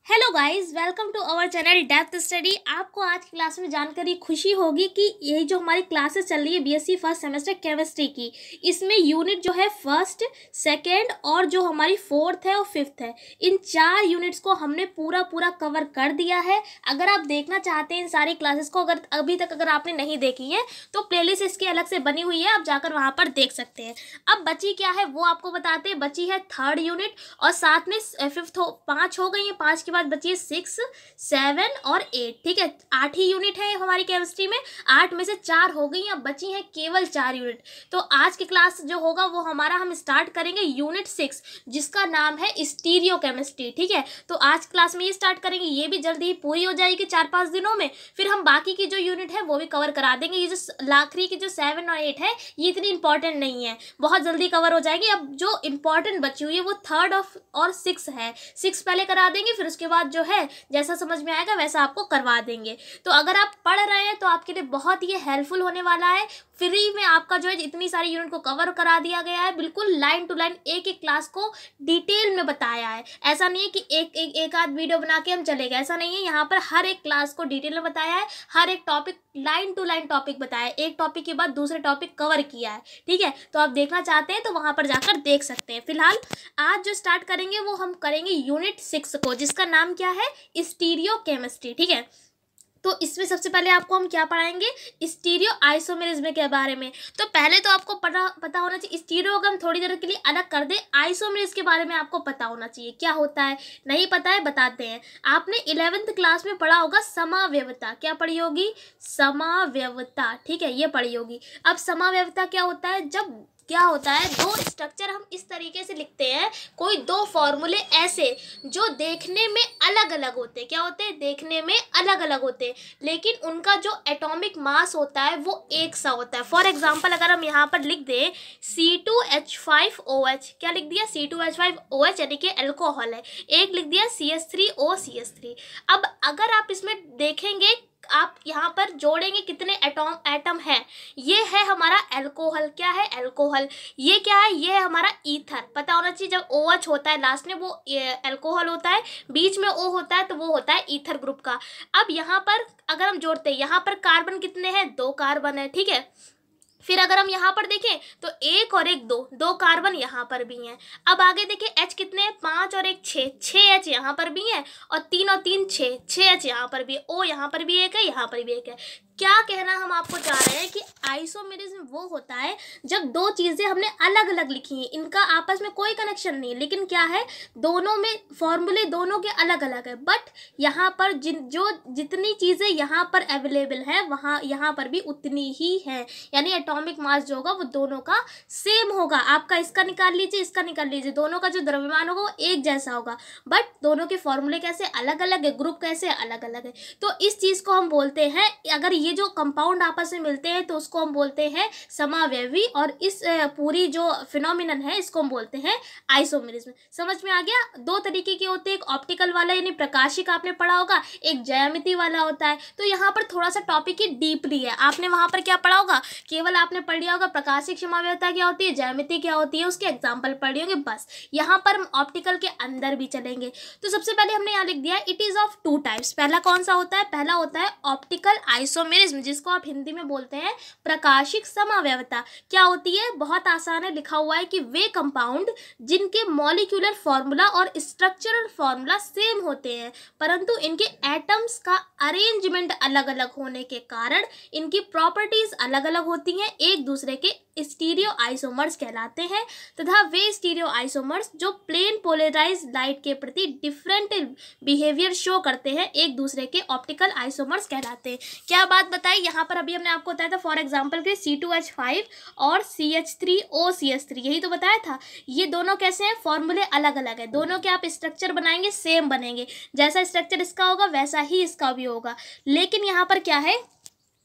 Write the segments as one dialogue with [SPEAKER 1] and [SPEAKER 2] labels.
[SPEAKER 1] Hello guys, welcome to our channel depth study. आपको आज की क्लास में जानकर खुशी होगी कि ये जो हमारी क्लासेस चल रही है बीएससी फर्स्ट सेमेस्टर केमिस्ट्री की, इसमें यूनिट जो है फर्स्ट, सेकंड और जो हमारी फोर्थ है और फिफ्थ है, इन 4 यूनिट्स को हमने पूरा कवर कर दिया है। अगर आप देखना चाहते हैं इन सारी क्लासेस को, अगर अभी तक अगर आपने नहीं देखी है तो प्लेलिस्ट इसकी अलग से बनी हुई है, आप जाकर वहाँ पर देख सकते हैं। अब बची क्या है वो आपको बताते हैं। बची है थर्ड यूनिट और साथ में फिफ्थ 5 हो गई है, 5 के बाद बची है 6, 7 और 8। ठीक है, 8 ही यूनिट है हमारी केमिस्ट्री में, 8 में से 4 हो गई, अब बची है केवल 4 यूनिट। तो आज की क्लास जो होगा वो हमारा हम स्टार्ट करेंगे यूनिट 6, जिसका नाम है स्टीरियो केमिस्ट्री। ठीक है, तो आज क्लास में ये स्टार्ट करेंगे, ये भी जल्दी ही पूरी हो जाएगी 4-5 दिनों में। फिर हम बाकी की जो यूनिट है वो भी कवर करा देंगे। ये जो आखिरी की जो 7 और 8 है ये इतनी इंपॉर्टेंट नहीं है, बहुत जल्दी कवर हो जाएगी। अब जो इंपॉर्टेंट बची हुई है वो थर्ड और 6 है। 6 पहले करा देंगे, फिर उसके बाद जो है जैसा समझ में आएगा वैसा आपको करवा देंगे। तो अगर आप पढ़ रहे हैं तो आपके लिए बहुत ही हेल्पफुल होने वाला है। फ्री में आपका जो है इतनी सारी यूनिट को कवर करा दिया गया है, बिल्कुल लाइन टू लाइन एक एक क्लास को डिटेल में बताया है। ऐसा नहीं है कि एक आध वीडियो बना के हम चले गए, ऐसा नहीं है। यहाँ पर हर एक क्लास को डिटेल में बताया है, हर एक topic line to line topic बताया है, एक टॉपिक के बाद दूसरे टॉपिक कवर किया है। ठीक है, तो आप देखना चाहते हैं तो वहाँ पर जाकर देख सकते हैं। फिलहाल आज जो स्टार्ट करेंगे वो हम करेंगे यूनिट 6 को, जिसका नाम क्या है, स्टीरियो केमिस्ट्री। ठीक है, तो इसमें सबसे पहले आपको हम क्या पढ़ाएंगे, स्टीरियो आइसोमेरिज्म के बारे में। तो पहले तो आपको पता होना चाहिए, स्टीरियो को हम थोड़ी देर के लिए अलग कर दें, आइसोमेरिज्म के बारे में आपको पता होना चाहिए क्या होता है। नहीं पता है बताते हैं। आपने 11th क्लास में पढ़ा होगा समाव्यवता, क्या पढ़ी होगी, समाव्यवता। ठीक है, ये पढ़ी होगी। अब समाव्यवता क्या होता है, जब क्या होता है, दो स्ट्रक्चर हम इस तरीके से लिखते हैं, कोई दो फॉर्मूले ऐसे जो देखने में अलग अलग होते हैं। क्या होते हैं, देखने में अलग अलग होते हैं, लेकिन उनका जो एटॉमिक मास होता है वो एक सा होता है। फॉर एग्जांपल अगर हम यहाँ पर लिख दें C2H5OH, क्या लिख दिया, C2H5OH यानी कि अल्कोहल है। एक लिख दिया CH3OCH3। अब अगर आप इसमें देखेंगे, आप यहाँ पर जोड़ेंगे कितने एटम है, ये है हमारा अल्कोहल। क्या है, अल्कोहल। ये क्या है, ये है हमारा ईथर। पता होना चाहिए, जब OH होता है लास्ट में वो अल्कोहल होता है, बीच में O होता है तो वो होता है ईथर ग्रुप का। अब यहाँ पर अगर हम जोड़ते हैं, यहाँ पर कार्बन कितने हैं, 2 कार्बन है। ठीक है, फिर अगर हम यहाँ पर देखें तो 1 और 1 2 कार्बन यहाँ पर भी हैं। अब आगे देखें H कितने हैं, 5 और 1 6 H यहाँ पर भी हैं, और 3 और 3 6 H यहाँ पर भी है। O यहाँ पर भी 1 है, यहाँ पर भी 1 है। क्या कहना हम आपको चाह रहे हैं कि आइसोमेरिज्म वो होता है जब दो चीज़ें हमने अलग अलग लिखी हैं, इनका आपस में कोई कनेक्शन नहीं है, लेकिन क्या है, दोनों में फॉर्मूले दोनों के अलग अलग है, बट यहाँ पर जितनी चीज़ें यहाँ पर अवेलेबल हैं वहाँ यहाँ पर भी उतनी ही है, यानी एटॉमिक मास जो होगा वो दोनों का सेम होगा। आपका इसका निकाल लीजिए, इसका निकाल लीजिए, दोनों का जो द्रव्यमान होगा वो एक जैसा होगा, बट दोनों के फॉर्मूले कैसे अलग अलग है, ग्रुप कैसे अलग अलग है। तो इस चीज़ को हम बोलते हैं, अगर ये जो कंपाउंड आपस में मिलते हैं तो उसको हम बोलते हैं समावयवी, और इस पूरी जो फिनोमिनन है इसको हम बोलते हैं आइसोमेरिज्म। समझ में आ गया। 2 तरीके के होते हैं, एक ऑप्टिकल वाला यानी प्रकाशिक आपने पढ़ा होगा, एक ज्यामिति वाला होता है। तो यहाँ पर थोड़ा सा टॉपिक ही डीपली है, आपने वहाँ पर क्या पढ़ा होगा, केवल आपने पढ़ लिया होगा प्रकाशिक समावयवता क्या होती है, ज्यामिति क्या होती है, उसके एग्जाम्पल पढ़ होंगे बस। यहाँ पर हम ऑप्टिकल के अंदर भी चलेंगे। तो सबसे पहले हमने यहाँ लिख दिया इट इज ऑफ 2 टाइप्स। पहला कौन सा होता है, पहला होता है ऑप्टिकल आइसोमेरिज्म, जिसको आप हिंदी में बोलते हैं प्रकाशिक समावयवता। क्या होती है, बहुत आसान है, लिखा हुआ है कि वे कंपाउंड जिनके मॉलिक्यूलर फॉर्मूला और स्ट्रक्चरल फॉर्मूला सेम होते हैं, परंतु इनके एटम्स का अरेंजमेंट अलग अलग होने के कारण इनकी प्रॉपर्टीज अलग अलग होती हैं, एक दूसरे के स्टीरियो आइसोमर्स कहलाते हैं, तथा वे स्टीरियो आइसोमर्स जो प्लेन पोलराइज लाइट के प्रति डिफरेंट बिहेवियर शो करते हैं, एक दूसरे के ऑप्टिकल आइसोमर्स कहलाते हैं। क्या बात बताई, यहाँ पर अभी हमने आपको बताया था फॉर एग्जांपल के C2H5 और CH3OCH3, यही तो बताया था। ये दोनों कैसे हैं, फॉर्मूले अलग अलग है, दोनों के आप स्ट्रक्चर बनाएंगे सेम बनेंगे, जैसा स्ट्रक्चर इसका होगा वैसा ही इसका भी होगा। लेकिन यहाँ पर क्या है,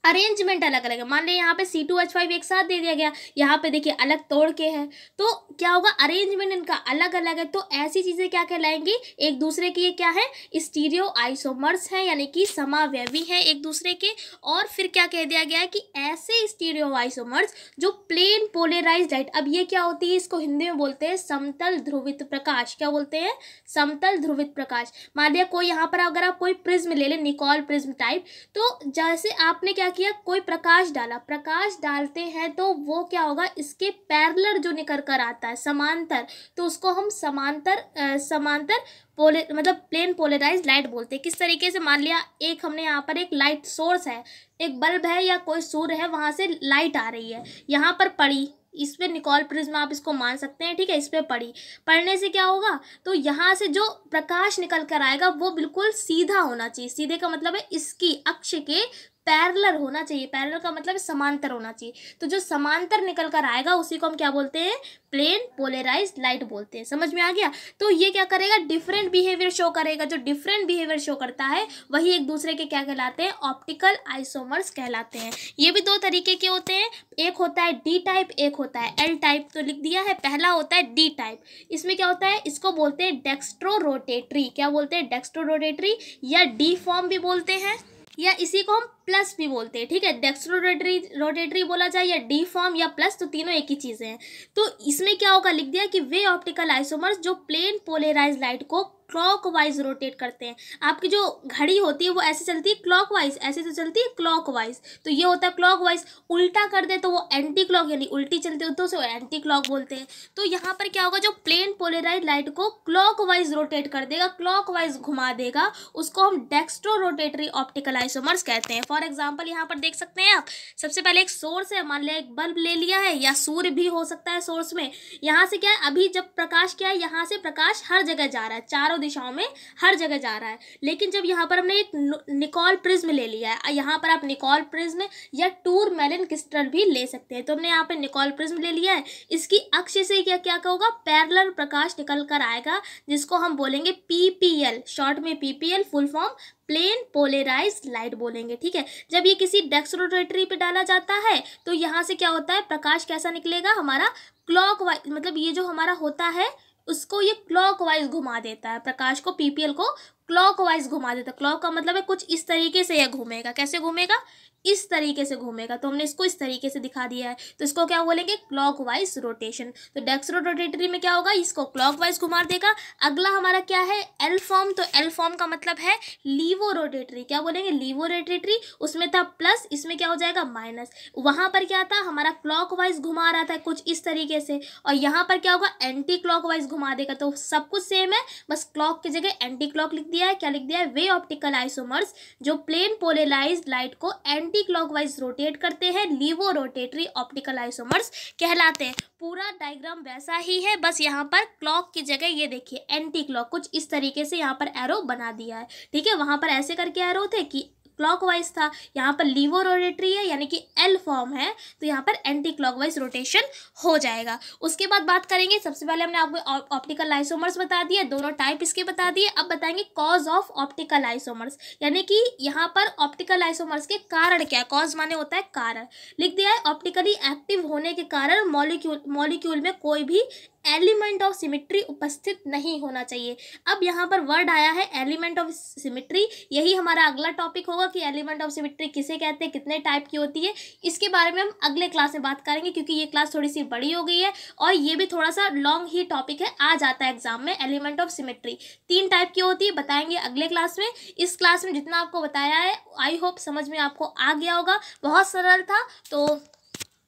[SPEAKER 1] अरेंजमेंट अलग अलग है। मान लीजिए यहाँ पे C2H5 एक साथ दे दिया गया, यहाँ पे देखिए अलग तोड़ के है, तो क्या होगा, अरेंजमेंट इनका अलग अलग है। तो ऐसी चीज़ें क्या कहलाएंगी, एक दूसरे की ये क्या है, स्टीरियो आइसोमर्स हैं, यानी कि समावयवी हैं एक दूसरे के। और फिर क्या कह दिया गया है कि ऐसे स्टीरियो आइसोमर्स जो प्लेन पोलराइज्ड लाइट, अब ये क्या होती है, इसको हिंदी में बोलते हैं समतल ध्रुवित प्रकाश। क्या बोलते हैं, समतल ध्रुवित प्रकाश। मान लिया कोई यहाँ पर अगर आप कोई प्रिज्म ले लें, निकोल प्रिज्म टाइप, तो जैसे आपने क्या किया, कोई प्रकाश डाला, प्रकाश डालते हैं तो वो क्या होगा, इसके पैरेलल जो निकल कर आता है समांतर, तो उसको हम समांतर मतलब प्लेन पोलराइज्ड लाइट बोलते हैं। किस तरीके से, मान लिया एक हमने यहाँ पर एक लाइट सोर्स है, एक बल्ब है या कोई सूर्य है, वहां से लाइट आ रही है, यहाँ पर पड़ी, इस पे निकोल प्रिज्म आप इसको मान सकते हैं, ठीक है, इस पे पड़ने से क्या होगा, तो यहाँ से जो प्रकाश निकल कर आएगा वो बिल्कुल सीधा होना चाहिए। सीधे का मतलब है इसकी अक्ष के पैरेलल होना चाहिए। पैरेलल का मतलब समांतर होना चाहिए। तो जो समांतर निकल कर आएगा उसी को हम क्या बोलते हैं, प्लेन पोलराइज्ड लाइट बोलते हैं। समझ में आ गया। तो ये क्या करेगा, डिफरेंट बिहेवियर शो करेगा। जो डिफरेंट बिहेवियर शो करता है वही एक दूसरे के क्या कहलाते हैं, ऑप्टिकल आइसोमर्स कहलाते हैं। ये भी दो तरीके के होते हैं, एक होता है डी टाइप, एक होता है एल टाइप। तो लिख दिया है, पहला होता है डी टाइप। इसमें क्या होता है, इसको बोलते हैं डेक्स्ट्रो रोटेटरी। क्या बोलते हैं, डेक्स्ट्रो रोटेटरी, या डी फॉर्म भी बोलते हैं, या इसी को हम प्लस भी बोलते हैं। ठीक है, डेक्स्ट्रो रोटेटरी बोला जाए या डी फॉर्म या प्लस, तो तीनों एक ही चीज़ें हैं। तो इसमें क्या होगा, लिख दिया कि वे ऑप्टिकल आइसोमर्स जो प्लेन पोलराइज्ड लाइट को क्लॉकवाइज रोटेट करते हैं। आपकी जो घड़ी होती है वो ऐसे चलती है क्लॉकवाइज, ऐसे तो चलती है क्लॉकवाइज, तो ये होता है क्लॉकवाइज। उल्टा कर दे तो वो एंटी क्लॉक, यानी उल्टी चलती है तो उसे एंटी क्लॉक बोलते हैं। तो यहाँ पर क्या होगा, जो प्लेन पोलराइज्ड लाइट को क्लॉकवाइज रोटेट कर देगा, क्लॉकवाइज घुमा देगा, उसको हम डेक्स्ट्रो रोटेटरी ऑप्टिकल आइसोमर्स कहते हैं। फॉर एग्जाम्पल यहाँ पर देख सकते हैं आप, सबसे पहले एक सोर्स है, मान लिया एक बल्ब ले लिया है, या सूर्य भी हो सकता है सोर्स में। यहाँ से क्या है, अभी जब प्रकाश क्या है, यहाँ से प्रकाश हर जगह जा रहा है, चारों दिशाओं में हर जगह जा रहा है। लेकिन जब यहाँ पर हमने एक निकोल प्रिज्म ले लिया है, यहाँ पर आप निकोल प्रिज्म या टूरमेलिन क्रिस्टल भी ले सकते हैं। तो हमने यहाँ पर निकोल प्रिज्म ले लिया है, इसकी अक्ष से क्या क्या होगा, पैरेलल प्रकाश निकल कर आएगा, जिसको हम बोलेंगे पीपीएल, शॉर्ट में PPL, full form plane polarised light बोलेंगे। ठीक है, जब ये किसी डेक्स्ट्रो रोटेटरी पे डाला जाता है तो यहाँ से क्या होता है, प्रकाश कैसा निकलेगा, हमारा क्लॉकवाइज, मतलब ये जो हमारा होता है उसको ये क्लॉकवाइज घुमा देता है, प्रकाश को, पीपीएल को क्लॉकवाइज घुमा देता है। क्लॉक का मतलब है कुछ इस तरीके से यह घूमेगा। कैसे घूमेगा, इस तरीके से घूमेगा। तो हमने इसको इस तरीके से दिखा दिया है, तो इसको क्या बोलेंगे, क्लॉकवाइज रोटेशन। तो डेक्स्ट्रो रोटेटरी में क्या होगा, इसको क्लॉकवाइज घुमा देगा। अगला हमारा क्या है, एल फॉर्म। तो एल फॉर्म का मतलब है लीवो रोटेटरी। क्या बोलेंगे, लीवो रोटेटरी। उसमें था प्लस, इसमें क्या हो जाएगा, माइनस। वहां पर क्या था, हमारा क्लॉकवाइज घुमा रहा था कुछ इस तरीके से, और यहाँ पर क्या होगा, एंटी क्लॉकवाइज घुमा देगा। तो सब कुछ सेम है, बस क्लॉक की जगह एंटी क्लॉक लिख दिया है। क्या लिख दिया है, वे ऑप्टिकल आइसोमर्स जो प्लेन पोलराइज्ड लाइट को एंटी क्लॉकवाइज रोटेट करते हैं, लीवो रोटेटरी ऑप्टिकल आइसोमर्स कहलाते हैं। पूरा डायग्राम वैसा ही है, बस यहाँ पर क्लॉक की जगह ये देखिए एंटी क्लॉक, कुछ इस तरीके से यहाँ पर एरो बना दिया है। ठीक है, वहां पर ऐसे करके एरो थे कि क्लॉकवाइज था, यहाँ पर लीवो रोटेटरी है यानी कि एल फॉर्म है, तो यहाँ पर एंटी क्लॉकवाइज रोटेशन हो जाएगा। उसके बाद बात करेंगे, सबसे पहले हमने आपको ऑप्टिकल आइसोमर्स बता दिए, दोनों टाइप इसके बता दिए। अब बताएंगे कॉज ऑफ ऑप्टिकल आइसोमर्स, यानी कि यहाँ पर ऑप्टिकल आइसोमर्स के कारण क्या है। कॉज माने होता है कारण, लिख दिया है ऑप्टिकली एक्टिव होने के कारण मॉलिक्यूल में कोई भी एलिमेंट ऑफ सिमेट्री उपस्थित नहीं होना चाहिए। अब यहाँ पर वर्ड आया है एलिमेंट ऑफ सिमेट्री, यही हमारा अगला टॉपिक होगा कि एलिमेंट ऑफ सिमेट्री किसे कहते हैं, कितने टाइप की होती है। इसके बारे में हम अगले क्लास में बात करेंगे, क्योंकि ये क्लास थोड़ी सी बड़ी हो गई है और ये भी थोड़ा सा लॉन्ग ही टॉपिक है, आ जाता है एग्जाम में। एलिमेंट ऑफ सिमेट्री 3 टाइप की होती है, बताएंगे अगले क्लास में। इस क्लास में जितना आपको बताया है आई होप समझ में आपको आ गया होगा, बहुत सरल था। तो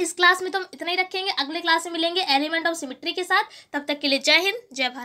[SPEAKER 1] इस क्लास में तो हम इतना ही रखेंगे, अगले क्लास में मिलेंगे एलिमेंट ऑफ सिमेट्री के साथ। तब तक के लिए जय हिंद, जय भारत।